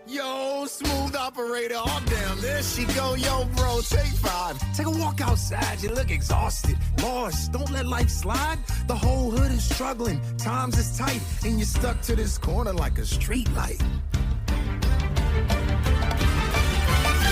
Yo, smooth operator, oh damn, there she go. Yo, bro, take 5. Take a walk outside, you look exhausted. Lost, don't let life slide. The whole hood is struggling, times is tight, and you're stuck to this corner like a street light.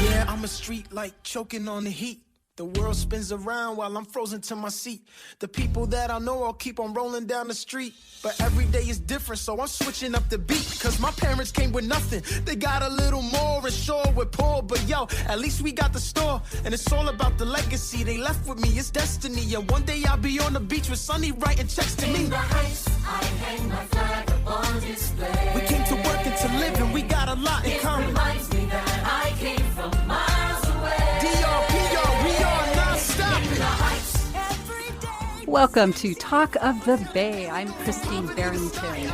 Yeah, I'm a street light, choking on the heat. The world spins around while I'm frozen to my seat. The people that I know all keep on rolling down the street. But every day is different, so I'm switching up the beat. Cause my parents came with nothing. They got a little more and sure we're poor. But yo, at least we got the store. And it's all about the legacy they left with me. It's destiny. And one day I'll be on the beach with Sunny writing checks to me. In the heights, I hang my flag up on display. We came to work and to live, and we got a lot in common. It reminds me that I came from miles away. DRPR, we are not stopping. In the heights, every day. Welcome to Talk of the Bay. I'm Christine Barrington.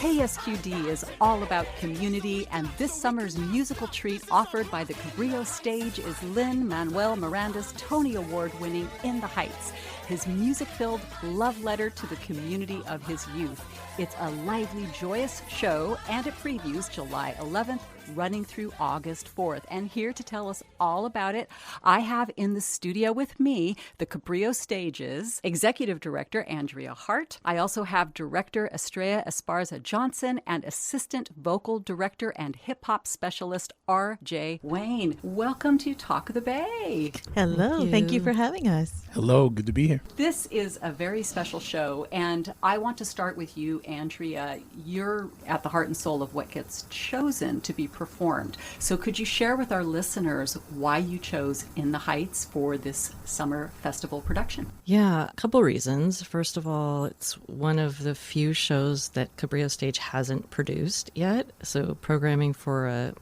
KSQD is all about community, and this summer's musical treat offered by the Cabrillo Stage is Lin-Manuel Miranda's Tony Award-winning In the Heights, his music-filled love letter to the community of his youth. It's a lively, joyous show, and it previews July 11th, running through August 4th. And here to tell us all about it, I have in the studio with me the Cabrillo Stage's Executive Director Andrea Hart. I also have Director Estrella Esparza-Johnson and Assistant Vocal Director and Hip Hop Specialist R.J. Wayne. Welcome to Talk of the Bay. Hello. Thank you for having us. Hello, good to be here. This is a very special show, and I want to start with you, Andrea. You're at the heart and soul of what gets chosen to be performed. So could you share with our listeners why you chose In the Heights for this summer festival production? Yeah, a couple reasons. First of all, it's one of the few shows that Cabrillo Stage hasn't produced yet. So programming for a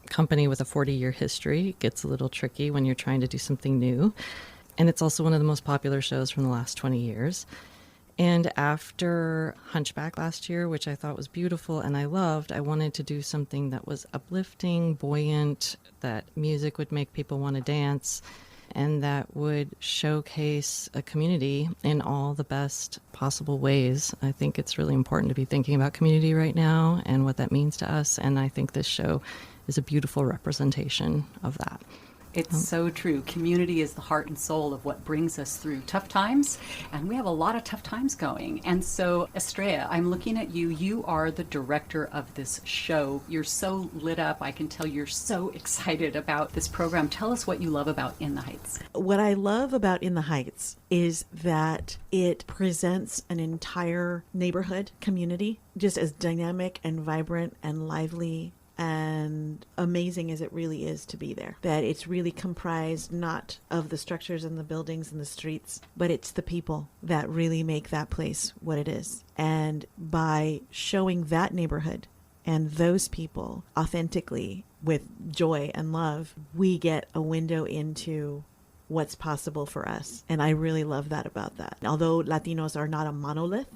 company with a 40-year history gets a little tricky when you're trying to do something new. And it's also one of the most popular shows from the last 20 years. And after Hunchback last year, which I thought was beautiful and I loved, I wanted to do something that was uplifting, buoyant, that music would make people want to dance, and that would showcase a community in all the best possible ways. I think it's really important to be thinking about community right now and what that means to us, and I think this show is a beautiful representation of that. It's so true. Community is the heart and soul of what brings us through tough times, and we have a lot of tough times going. And so, Estrella, I'm looking at you. You are the director of this show. You're so lit up. I can tell you're so excited about this program. Tell us what you love about In the Heights. What I love about In the Heights is that it presents an entire neighborhood community just as dynamic and vibrant and lively and amazing as it really is to be there. That it's really comprised not of the structures and the buildings and the streets, but it's the people that really make that place what it is. And by showing that neighborhood and those people authentically with joy and love, we get a window into what's possible for us. And I really love that about that. Although Latinos are not a monolith,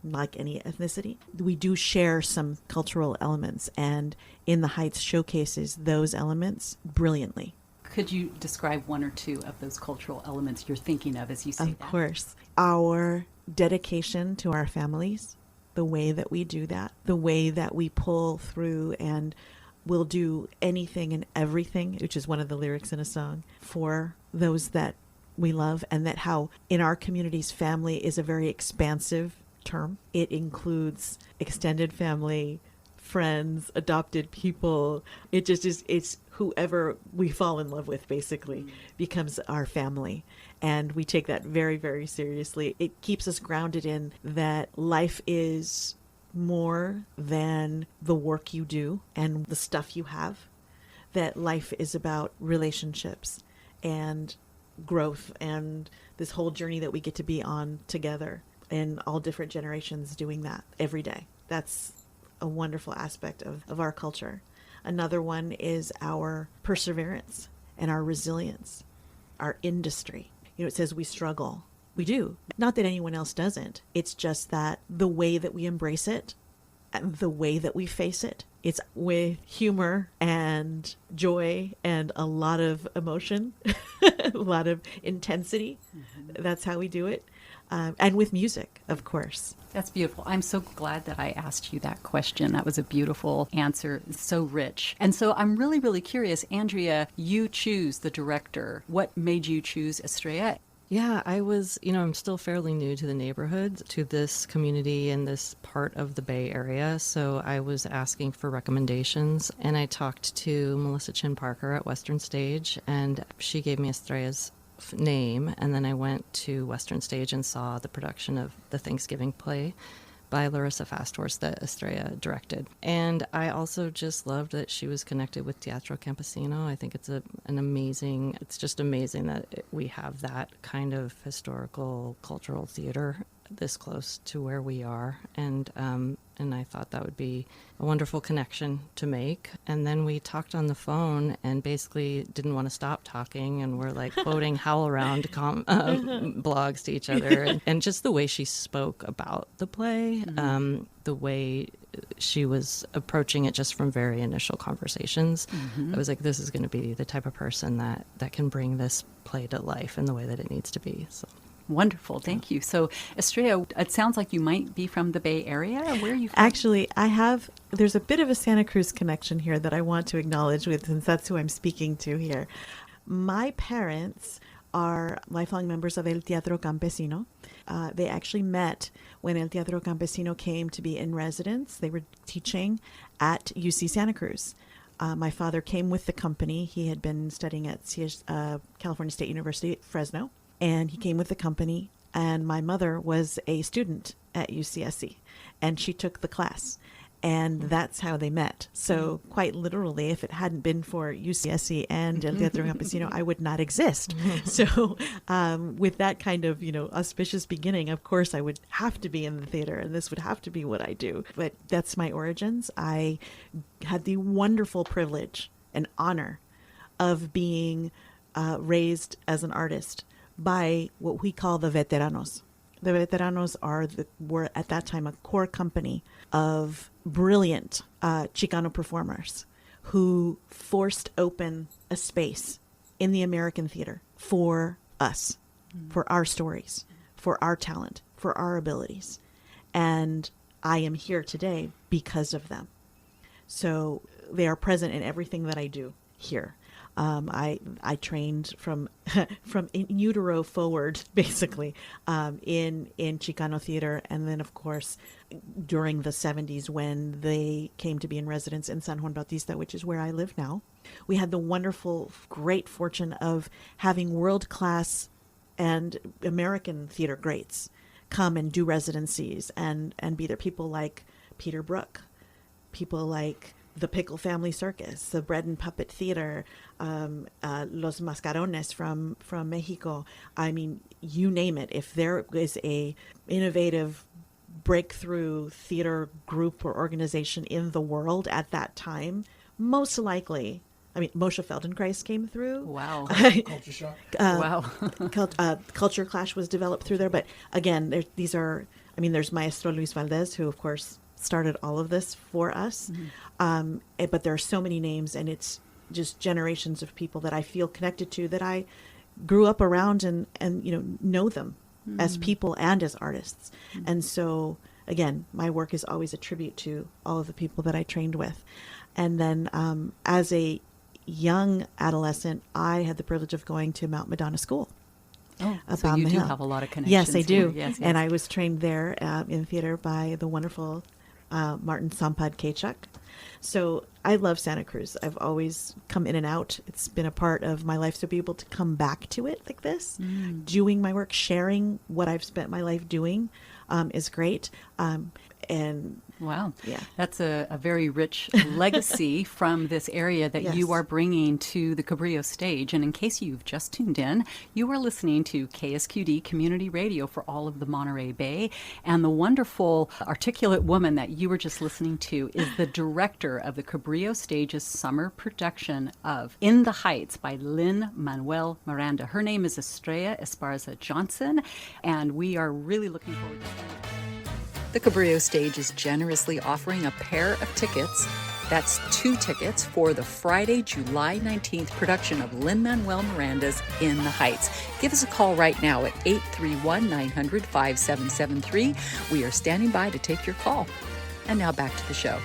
like any ethnicity, we do share some cultural elements, and In the Heights showcases those elements brilliantly. Could you describe one or two of those cultural elements you're thinking of as you say that? Of course. Our dedication to our families, the way that we do that, the way that we pull through and will do anything and everything, which is one of the lyrics in a song, for those that we love, and that how in our communities, family is a very expansive term. It includes extended family, friends, adopted people. It just is, it's whoever we fall in love with basically becomes our family. And we take that very, very seriously. It keeps us grounded in that life is more than the work you do and the stuff you have. That life is about relationships and growth and this whole journey that we get to be on together. And all different generations doing that every day. That's a wonderful aspect of our culture. Another one is our perseverance and our resilience, our industry. You know, it says we struggle. We do. Not that anyone else doesn't. It's just that the way that we embrace it and the way that we face it, it's with humor and joy and a lot of emotion, a lot of intensity. Mm-hmm. That's how we do it. and with music, of course. That's beautiful. I'm so glad that I asked you that question. That was a beautiful answer, so rich. And so I'm really, really curious, Andrea, you choose the director. What made you choose Estrella? Yeah, I'm still fairly new to the neighborhood, to this community and this part of the Bay Area. So I was asking for recommendations, and I talked to Melissa Chin Parker at Western Stage, and she gave me Estrella's name. And then I went to Western Stage and saw the production of the Thanksgiving play by Larissa Fasthorse that Estrella directed. And I also just loved that she was connected with Teatro Campesino. I think it's it's just amazing that we have that kind of historical cultural theater this close to where we are. And I thought that would be a wonderful connection to make. And then we talked on the phone and basically didn't want to stop talking, and we're like quoting HowlRound blogs to each other. And just the way she spoke about the play, the way she was approaching it just from very initial conversations, I was like, this is going to be the type of person that can bring this play to life in the way that it needs to be. So. Wonderful. Thank you. So, Estrella, it sounds like you might be from the Bay Area. Where are you from? Actually, there's a bit of a Santa Cruz connection here that I want to acknowledge with, since that's who I'm speaking to here. My parents are lifelong members of El Teatro Campesino. They actually met when El Teatro Campesino came to be in residence. They were teaching at UC Santa Cruz. My father came with the company. He had been studying at California State University at Fresno. And he came with the company, and my mother was a student at UCSC, and she took the class, and that's how they met. So quite literally, if it hadn't been for UCSC and El Teatro Campesino, I would not exist. So with that kind of, auspicious beginning, of course, I would have to be in the theater, and this would have to be what I do. But that's my origins. I had the wonderful privilege and honor of being raised as an artist by what we call the veteranos. The veteranos were at that time a core company of brilliant Chicano performers who forced open a space in the American theater for us, for our stories, for our talent, for our abilities. And I am here today because of them. So they are present in everything that I do here. I trained from in utero forward, basically, in Chicano theater. And then, of course, during the 70s, when they came to be in residence in San Juan Bautista, which is where I live now, we had the wonderful, great fortune of having world-class and American theater greats come and do residencies and be there. People like Peter Brook, people like the Pickle Family Circus, the Bread and Puppet Theater, Los Mascarones from Mexico. I mean, you name it. If there is a innovative breakthrough theater group or organization in the world at that time, most likely, Moshe Feldenkrais came through. Wow. Culture shock. Wow. Culture Clash was developed through there. But again, there's Maestro Luis Valdez, who, of course, started all of this for us. But there are so many names, and it's just generations of people that I feel connected to, that I grew up around and know them as people and as artists. And so, again, my work is always a tribute to all of the people that I trained with. And then as a young adolescent, I had the privilege of going to Mount Madonna School. Oh, so you do have a lot of connections. Yes, I do. Yes. And I was trained there in theater by the wonderful Martin Sampad Kachuk. So I love Santa Cruz. I've always come in and out. It's been a part of my life. So be able to come back to it like this, doing my work, sharing what I've spent my life doing is great. And wow. Yeah. That's a very rich legacy from this area that you are bringing to the Cabrillo Stage. And in case you've just tuned in, you are listening to KSQD Community Radio for all of the Monterey Bay. And the wonderful articulate woman that you were just listening to is the director of the Cabrillo Stage's summer production of In the Heights by Lin-Manuel Miranda. Her name is Estrella Esparza-Johnson, and we are really looking forward to it. The Cabrillo Stage is generously offering a pair of tickets That's 2 tickets for the Friday, July 19th production of Lin-Manuel Miranda's In the Heights. Give us a call right now at 831-900-5773. We are standing by to take your call. And now back to the show.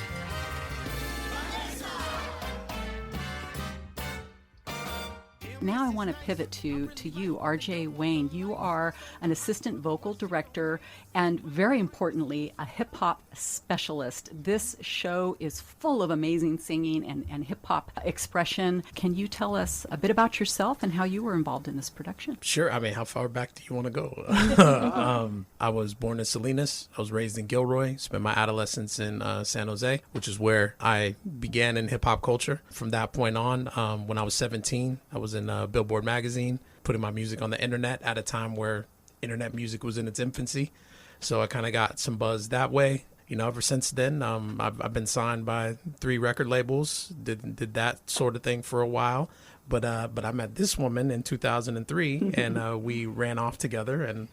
Now I want to pivot to you, RJ Wayne. You are an assistant vocal director and, very importantly, a hip-hop specialist. This show is full of amazing singing and hip-hop expression. Can you tell us a bit about yourself and how you were involved in this production? Sure. I mean, how far back do you want to go? I was born in Salinas. I was raised in Gilroy, spent my adolescence in San Jose, which is where I began in hip-hop culture. From that point on, when I was 17, I was in Billboard magazine, putting my music on the internet at a time where internet music was in its infancy. So I kind of got some buzz that way. You know, ever since then, I've been signed by 3 record labels, did that sort of thing for a while. But I met this woman in 2003 and we ran off together and,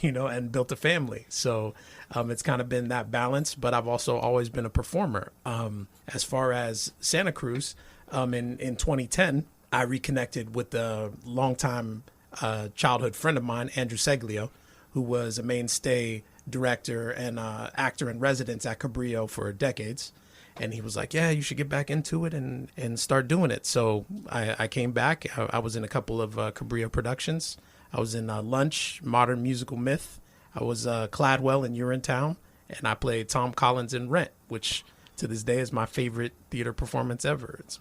you know, and built a family. So it's kind of been that balance, but I've also always been a performer. As far as Santa Cruz, in 2010, I reconnected with a longtime childhood friend of mine, Andrew Seglio, who was a mainstay director and actor in residence at Cabrillo for decades. And he was like, yeah, you should get back into it and start doing it. So I came back. I was in a couple of Cabrillo productions. I was in Lunch, Modern Musical Myth. I was Cladwell in Urinetown. And I played Tom Collins in Rent, which to this day is my favorite theater performance ever. It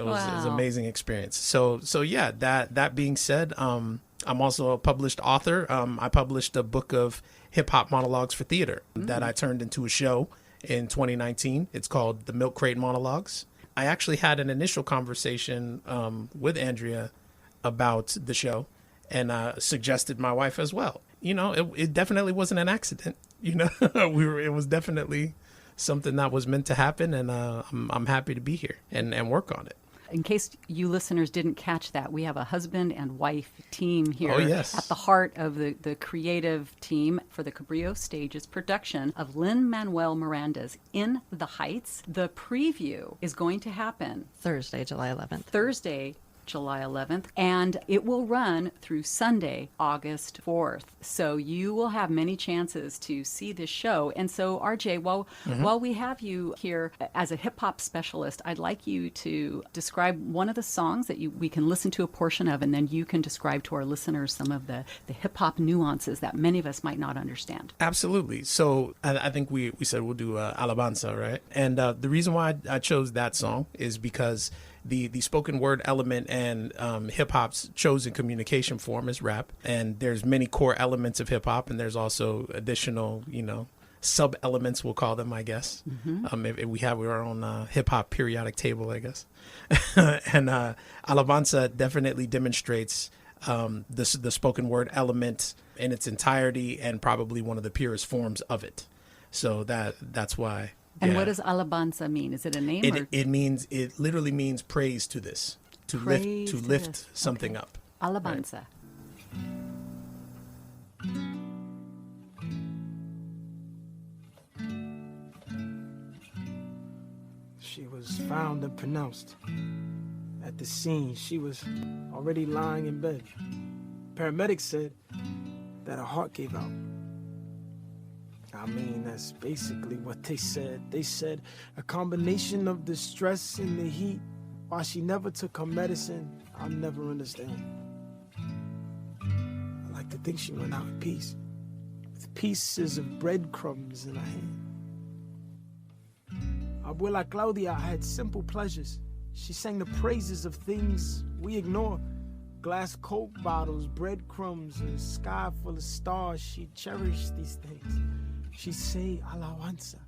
was an amazing experience. So yeah, that being said, I'm also a published author. I published a book of hip hop monologues for theater that I turned into a show in 2019. It's called The Milk Crate Monologues. I actually had an initial conversation with Andrea about the show and suggested my wife as well. You know, it definitely wasn't an accident. You know, it was definitely something that was meant to happen, and I'm happy to be here and work on it. In case you listeners didn't catch that, we have a husband and wife team here at the heart of the creative team for the Cabrillo Stage's production of Lin-Manuel Miranda's In the Heights. The preview is going to happen Thursday, July 11th. Thursday, July 11th, and it will run through Sunday, August 4th. So you will have many chances to see this show. And so, RJ, while we have you here as a hip-hop specialist, I'd like you to describe one of the songs that we can listen to a portion of, and then you can describe to our listeners some of the hip-hop nuances that many of us might not understand. Absolutely. So I think we said we'll do Alabanza, right? And the reason why I chose that song is because the spoken word element and hip hop's chosen communication form is rap, and there's many core elements of hip hop, and there's also additional, you know, sub elements, we'll call them, I guess. If we have our own hip hop periodic table, I guess. And Alabanza definitely demonstrates the spoken word element in its entirety, and probably one of the purest forms of it. So that's why. And what does alabanza mean? Is it a name? It literally means praise to this, to lift something up. Alabanza. Right. She was found and pronounced. At the scene, she was already lying in bed. Paramedics said that her heart gave out. I mean, that's basically what they said. They said a combination of the stress and the heat. Why she never took her medicine, I'll never understand. I like to think she went out in peace, with pieces of breadcrumbs in her hand. Abuela Claudia had simple pleasures. She sang the praises of things we ignore. Glass Coke bottles, breadcrumbs, a sky full of stars. She cherished these things. She'd say, alabanza.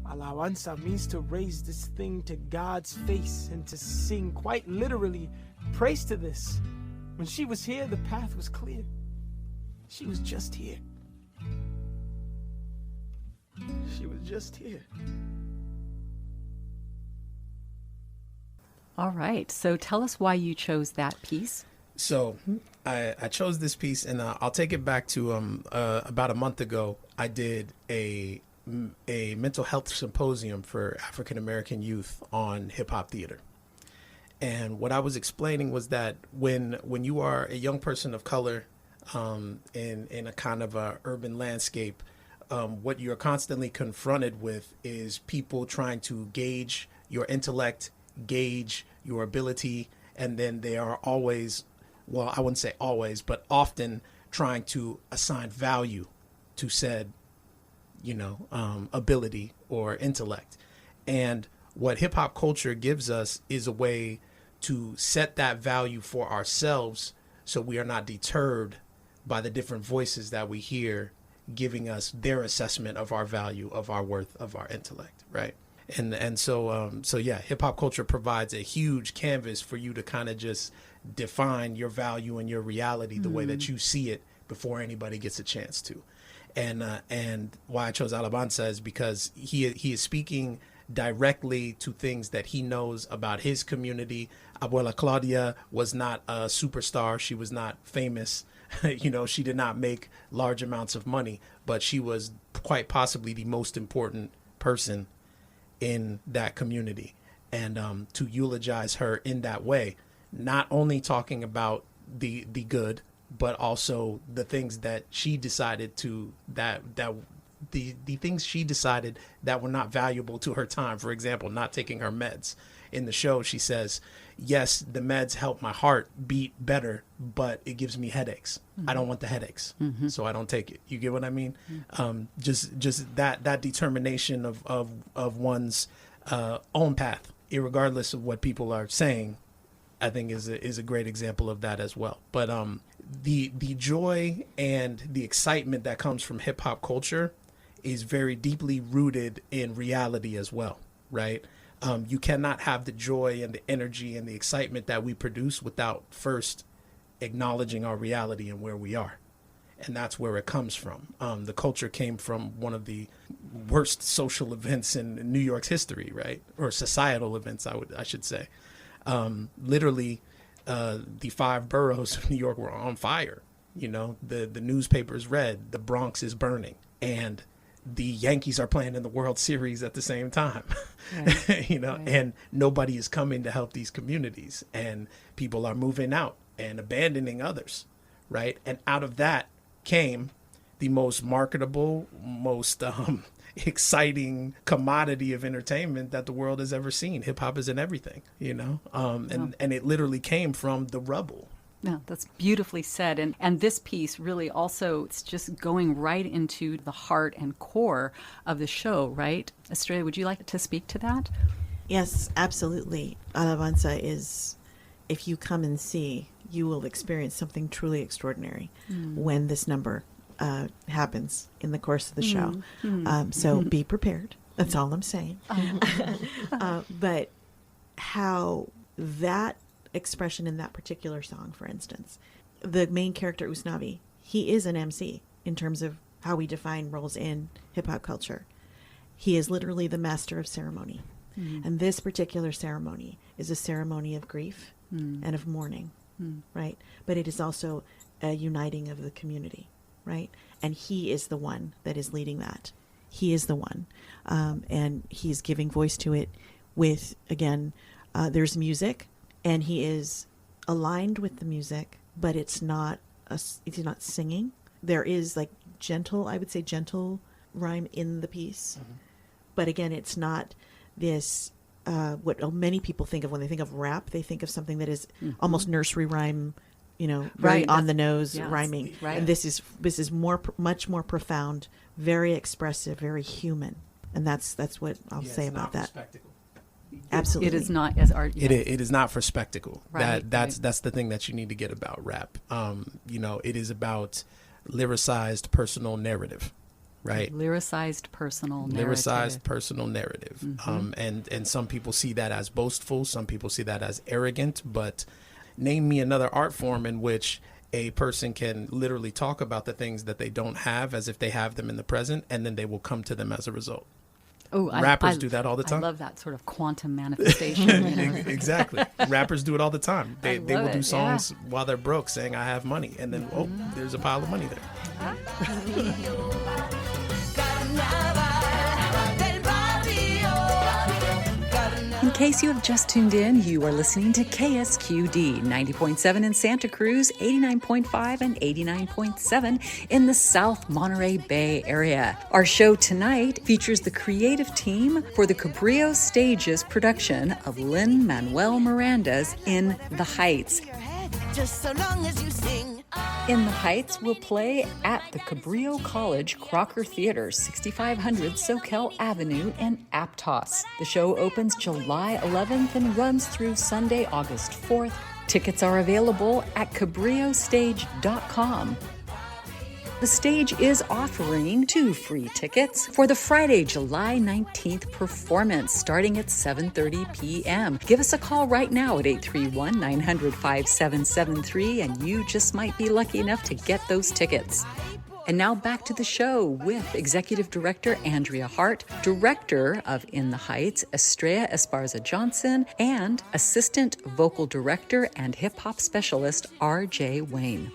Alabanza means to raise this thing to God's face and to sing, quite literally, praise to this. When she was here, the path was clear. She was just here. She was just here. All right. So tell us why you chose that piece. So I chose this piece, and I'll take it back to about a month ago. I did a a mental health symposium for African American youth on hip hop theater. And what I was explaining was that when you are a young person of color in a kind of a urban landscape, what you're constantly confronted with is people trying to gauge your intellect, gauge your ability, and then they are always, well, I wouldn't say always, but often trying to assign value to said, ability or intellect. And what hip hop culture gives us is a way to set that value for ourselves, so we are not deterred by the different voices that we hear giving us their assessment of our value, of our worth, of our intellect, right? And so hip hop culture provides a huge canvas for you to kind of just define your value and your reality the way that you see it before anybody gets a chance to. And why I chose Alabanza is because he is speaking directly to things that he knows about his community. Abuela Claudia was not a superstar. She was not famous. She did not make large amounts of money, but she was quite possibly the most important person in that community. And to eulogize her in that way, not only talking about the good, but also the things that she decided to, the things she decided that were not valuable to her time. For example, not taking her meds. In the show, she says, yes, the meds help my heart beat better, but it gives me headaches. I don't want the headaches, so I don't take it. You get what I mean? Just that determination of one's own path, irregardless of what people are saying, I think is a great example of that as well. But the joy and the excitement that comes from hip hop culture is very deeply rooted in reality as well, right? You cannot have the joy and the energy and the excitement that we produce without first acknowledging our reality and where we are. And that's where it comes from. The culture came from one of the worst social events in New York's history, right? Or societal events, I should say. Literally, the 5 boroughs of New York were on fire. The newspapers read, the Bronx is burning. And the Yankees are playing in the World Series at the same time, right. And nobody is coming to help these communities, and people are moving out and abandoning others, right? And out of that came the most marketable, most exciting commodity of entertainment that the world has ever seen. Hip hop is in everything, and it literally came from the rubble. Yeah, that's beautifully said. And this piece really also, it's just going right into the heart and core of the show, right? Estrella, would you like to speak to that? Yes, absolutely. Alabanza is, if you come and see, you will experience something truly extraordinary when this number happens in the course of the show. So be prepared. That's all I'm saying. But how that expression in that particular song, for instance, the main character Usnavi, he is an MC in terms of how we define roles in hip-hop culture. He is literally the master of ceremony. And this particular ceremony is a ceremony of grief and of mourning, right? But it is also a uniting of the community, right? And he is the one that is leading that. He is the one. And he's giving voice to it with, again, there's music, and he is aligned with the music, but it's not singing. There is like gentle rhyme in the piece. But again, it's not this, what many people think of when they think of rap. They think of something that is almost nursery rhyme, very on the nose rhyming. Right. And this is much more profound, very expressive, very human. And that's what I'll say about that. Spectacle. Absolutely. It is not as art. Yes. It is not for spectacle. Right, That's the thing that you need to get about rap. It is about lyricized personal narrative, right? Lyricized personal narrative. Lyricized personal narrative. And some people see that as boastful. Some people see that as arrogant. But name me another art form in which a person can literally talk about the things that they don't have as if they have them in the present, and then they will come to them as a result. Oh, rappers do that all the time. I love that sort of quantum manifestation. Exactly. Rappers do it all the time. They will do songs while they're broke saying, I have money. And then, there's a pile of money there. case you have just tuned in, you are listening to KSQD 90.7 in Santa Cruz, 89.5 and 89.7 in the South Monterey Bay area. Our show tonight features the creative team for the Cabrillo Stage's production of Lin-Manuel Miranda's In the Heights. Just so long as you sing. In the Heights will play at the Cabrillo College Crocker Theater, 6500 Soquel Avenue in Aptos. The show opens July 11th and runs through Sunday, August 4th. Tickets are available at cabrillostage.com. The stage is offering 2 free tickets for the Friday, July 19th performance starting at 7:30 p.m. Give us a call right now at 831-900-5773 and you just might be lucky enough to get those tickets. And now back to the show with Executive Director Andrea Hart, Director of In the Heights, Estrella Esparza-Johnson, and Assistant Vocal Director and Hip Hop Specialist R.J. Wayne.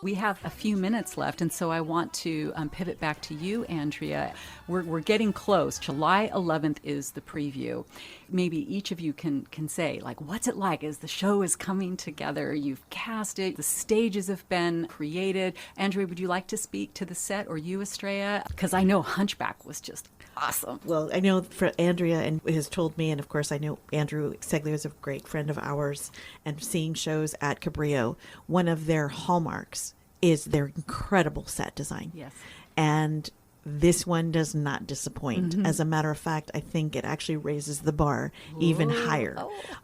We have a few minutes left, and so I want to pivot back to you, Andrea. We're getting close. July 11th is the preview. Maybe each of you can say, like, what's it like as the show is coming together? You've cast it. The stages have been created. Andrea, would you like to speak to the set, or you, Estrella? Because I know Hunchback was just awesome. Well, I know for Andrea and has told me, and of course I know Andrew Seglio is a great friend of ours, and seeing shows at Cabrillo, one of their hallmarks is their incredible set design. Yes. And this one does not disappoint. As a matter of fact, I think it actually raises the bar even higher.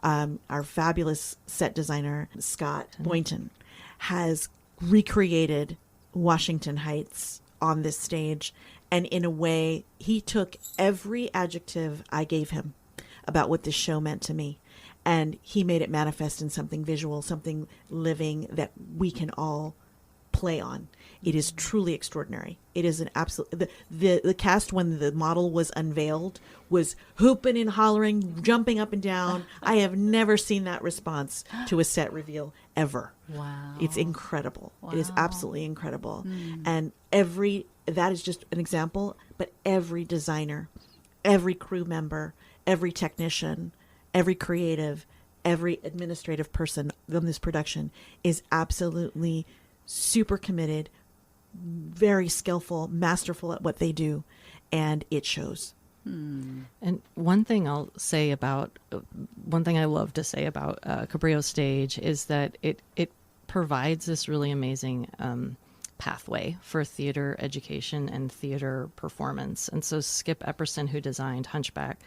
Our fabulous set designer, Scott Boynton, has recreated Washington Heights on this stage. And in a way, he took every adjective I gave him about what this show meant to me, and he made it manifest in something visual, something living that we can all play on. It is truly extraordinary. It is an absolute... The cast, when the model was unveiled, was hooping and hollering, jumping up and down. I have never seen that response to a set reveal, ever. Wow. It's incredible. Wow. It is absolutely incredible. And that is just an example, but every designer, every crew member, every technician, every creative, every administrative person on this production is absolutely super committed, very skillful, masterful at what they do, and it shows. And one thing I love to say about Cabrillo Stage is that it provides this really amazing pathway for theater education and theater performance. And so Skip Epperson, who designed Hunchback,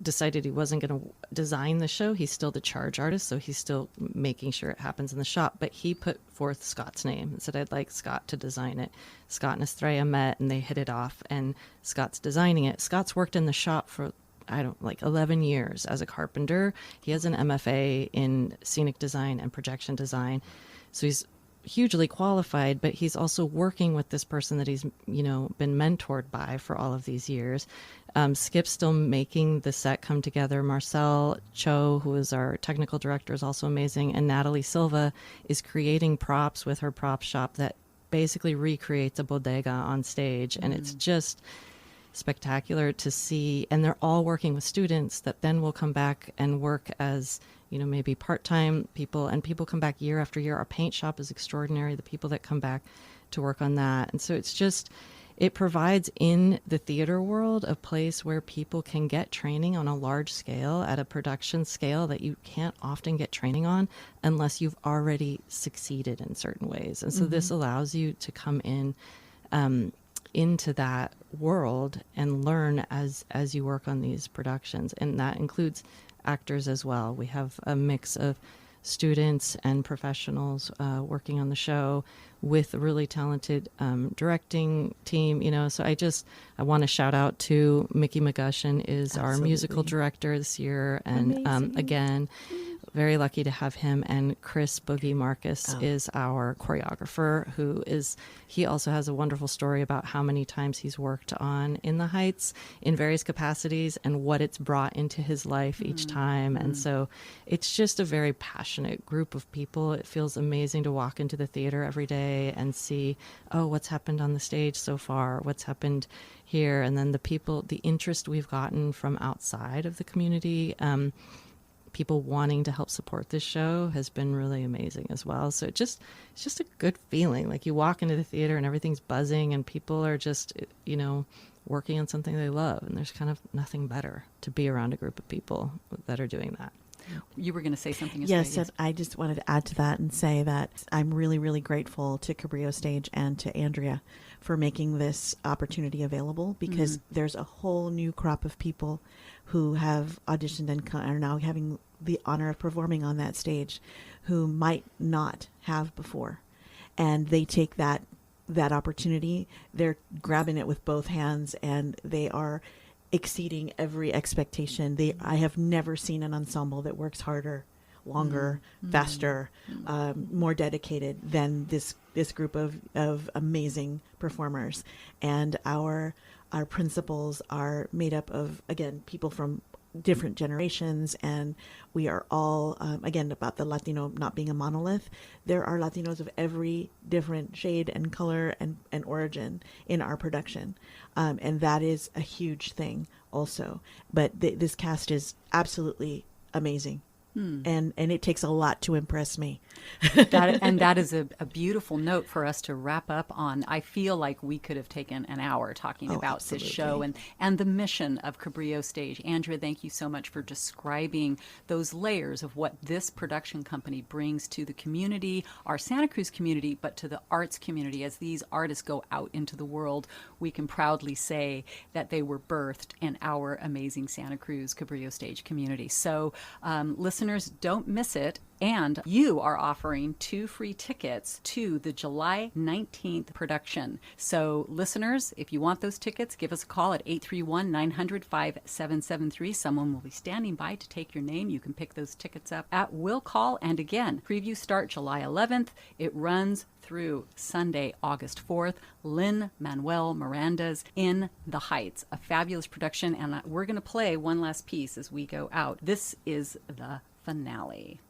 decided he wasn't going to design the show. He's still the charge artist, so he's still making sure it happens in the shop. But he put forth Scott's name and said, I'd like Scott to design it. Scott and Estrella met, and they hit it off, and Scott's designing it. Scott's worked in the shop for, 11 years as a carpenter. He has an MFA in scenic design and projection design. So he's hugely qualified, but he's also working with this person that he's, been mentored by for all of these years. Skip's still making the set come together. Marcel Cho, who is our technical director, is also amazing. And Natalie Silva is creating props with her prop shop that basically recreates a bodega on stage. And it's just spectacular to see. And they're all working with students that then will come back and work as, maybe part-time people. And people come back year after year. Our paint shop is extraordinary, the people that come back to work on that. And so it provides in the theater world a place where people can get training on a large scale, at a production scale that you can't often get training on unless you've already succeeded in certain ways. And so this allows you to come in into that world and learn as you work on these productions. And that includes actors as well. We have a mix of students and professionals working on the show with a really talented directing team, so I want to shout out to Mickey McGushin is our musical director this year. And again, very lucky to have him. And Chris Boogie Marcus is our choreographer, he also has a wonderful story about how many times he's worked on In the Heights in various capacities and what it's brought into his life each time. And so it's just a very passionate group of people. It feels amazing to walk into the theater every day and see, what's happened on the stage so far, what's happened here. And then the interest we've gotten from outside of the community, people wanting to help support this show has been really amazing as well. So it's just a good feeling. Like you walk into the theater and everything's buzzing and people are just, working on something they love. And there's kind of nothing better to be around a group of people that are doing that. You were going to say something. Yes, I just wanted to add to that and say that I'm really, really grateful to Cabrillo Stage and to Andrea for making this opportunity available, because there's a whole new crop of people who have auditioned and are now having the honor of performing on that stage who might not have before. And they take that opportunity. They're grabbing it with both hands, and they are exceeding every expectation. I have never seen an ensemble that works harder, longer, faster, more dedicated than this group of amazing performers. And our principals are made up of, again, people from different generations, and we are all, again, about the Latino not being a monolith. There are Latinos of every different shade and color and origin in our production. And that is a huge thing also. But this cast is absolutely amazing. And it takes a lot to impress me. That is a beautiful note for us to wrap up on. I feel like we could have taken an hour talking about absolutely. this show and the mission of Cabrillo Stage. Andrea, thank you so much for describing those layers of what this production company brings to the community, our Santa Cruz community, but to the arts community. As these artists go out into the world, we can proudly say that they were birthed in our amazing Santa Cruz Cabrillo Stage community. So listeners, don't miss it. And you are offering 2 free tickets to the July 19th production. So listeners, if you want those tickets, give us a call at 831-900-5773. Someone will be standing by to take your name. You can pick those tickets up at will call. And again, previews start July 11th. It runs through Sunday, August 4th. Lin-Manuel Miranda's In the Heights, a fabulous production. And we're going to play one last piece as we go out. This is the finale.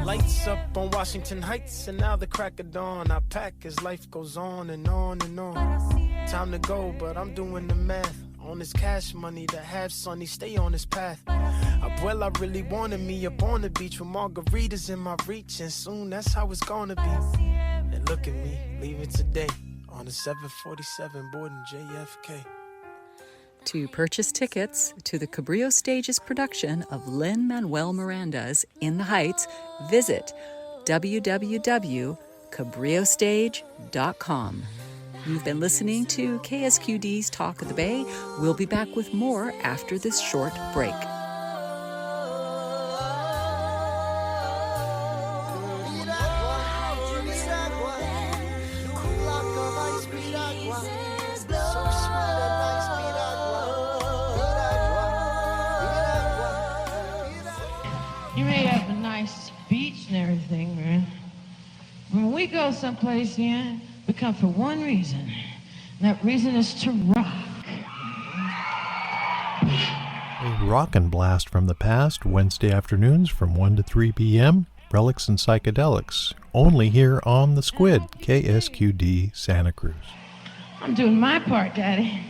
Lights up on Washington Heights, and now the crack of dawn. I pack as life goes on and on and on. Time to go, but I'm doing the math on this cash money to have Sonny stay on this path. Abuela really wanted me up on the beach with margaritas in my reach, and soon that's how it's gonna be. And look at me, leaving today on the 747 boarding JFK. To purchase tickets to the Cabrillo Stage's production of Lin-Manuel Miranda's In the Heights, visit www.cabrillostage.com. You've been listening to KSQD's Talk of the Bay. We'll be back with more after this short break. You may have a nice beach and everything, man. When we go someplace, yeah, we come for one reason. And that reason is to rock. A rockin' blast from the past, Wednesday afternoons from 1 to 3 p.m. Relics and Psychedelics, only here on The Squid, KSQD Santa Cruz. I'm doing my part, Daddy.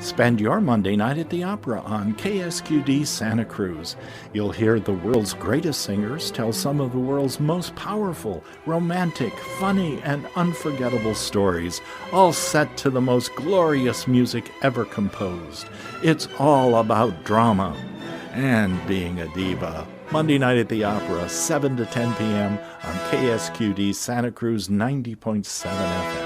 Spend your Monday night at the Opera on KSQD Santa Cruz. You'll hear the world's greatest singers tell some of the world's most powerful, romantic, funny, and unforgettable stories, all set to the most glorious music ever composed. It's all about drama and being a diva. Monday night at the Opera, 7 to 10 p.m. on KSQD Santa Cruz 90.7 FM.